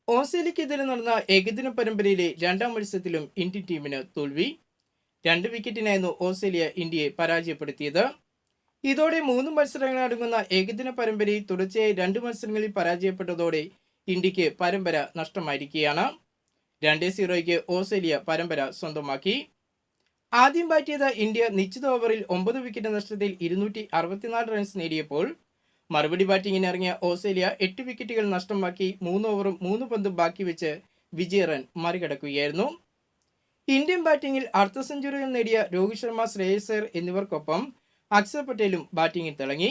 ഓസ്ട്രേലിയക്കെതിരെ നടന്ന ഏകദിന പരമ്പരയിലെ രണ്ടാം മത്സരത്തിലും ഇന്ത്യൻ ടീമിന് തോൽവി. 2 വിക്കറ്റിനായിരുന്നു ഓസ്ട്രേലിയ ഇന്ത്യയെ പരാജയപ്പെടുത്തിയത്. ഇതോടെ 3 മത്സരങ്ങളടങ്ങുന്ന ഏകദിന പരമ്പരയിൽ തുടർച്ചയായി 2 മത്സരങ്ങളിൽ പരാജയപ്പെട്ടതോടെ ഇന്ത്യക്ക് പരമ്പര നഷ്ടമായിരിക്കുകയാണ്. 2-0 ഓസ്ട്രേലിയ പരമ്പര സ്വന്തമാക്കി. ആദ്യം ബാറ്റ് ചെയ്ത ഇന്ത്യ നിശ്ചിത ഓവറിൽ 9 വിക്കറ്റ് നഷ്ടത്തിൽ 264 റൺസ് നേടിയപ്പോൾ മറുപടി ബാറ്റിംഗിന് ഇറങ്ങിയ ഓസ്ട്രേലിയ 8 വിക്കറ്റുകൾ നഷ്ടമാക്കി 3 ഓവറും 3 പന്തും ബാക്കി വെച്ച് വിജയ റൺ മറികടക്കുകയായിരുന്നു. ഇന്ത്യൻ ബാറ്റിംഗിൽ അർദ്ധ സെഞ്ചുറികൾ നേടിയ രോഹിത് ശർമ്മ, ശ്രേയസ് അയ്യർ എന്നിവർക്കൊപ്പം അക്സർ പട്ടേലും ബാറ്റിംഗിൽ തിളങ്ങി.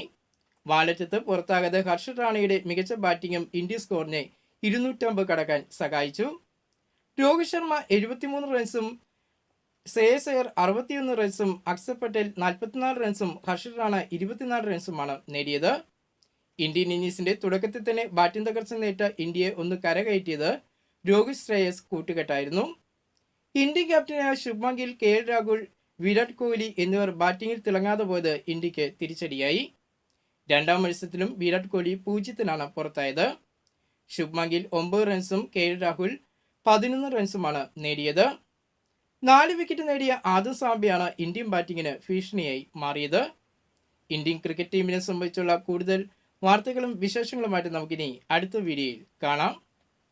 വാലറ്റത്ത് പുറത്താകാതെ ഹർഷദ് റാണയുടെ മികച്ച ബാറ്റിംഗും ഇന്ത്യൻ സ്കോറിനെ 250 കടക്കാൻ സഹായിച്ചു. രോഹിത് ശർമ്മ 73 റൺസും ശ്രേയസ് അയ്യർ 61 റൺസും അക്സർ പട്ടേൽ 44 റൺസും ഹർഷദ് റാണ 24 റൺസുമാണ് നേടിയത്. ഇന്ത്യൻ ഇന്നിംഗ്സിന്റെ തുടക്കത്തിൽ തന്നെ ബാറ്റിംഗ് തകർച്ച നേരിട്ട ഇന്ത്യയെ ഒന്ന് കരകയറ്റിയത് രോഹിത് ശ്രേയസ് കൂട്ടുകെട്ടായിരുന്നു. ഇന്ത്യൻ ക്യാപ്റ്റനായ ശുഭ്മാൻ ഗിൽ, കെ.എൽ. രാഹുൽ, വിരാട് കോഹ്ലി എന്നിവർ ബാറ്റിംഗിൽ തിളങ്ങാതെ പോയത് ഇന്ത്യക്ക് തിരിച്ചടിയായി. രണ്ടാം മത്സരത്തിലും വിരാട് കോഹ്ലി 0-ന് പുറത്തായത്. ശുഭ്മാൻ ഗിൽ 9 റൺസും കെ.എൽ. രാഹുൽ 11 റൺസുമാണ് നേടിയത്. 4 വിക്കറ്റ് നേടിയ ആദിൽ സാംബയാണ് ഇന്ത്യൻ ബാറ്റിംഗിന് ഭീഷണിയായി മാറിയത്. ഇന്ത്യൻ ക്രിക്കറ്റ് ടീമിനെ സംബന്ധിച്ചുള്ള കൂടുതൽ വാർത്തകളും വിശേഷങ്ങളുമായിട്ട് നമുക്കിനി അടുത്ത വീഡിയോയിൽ കാണാം.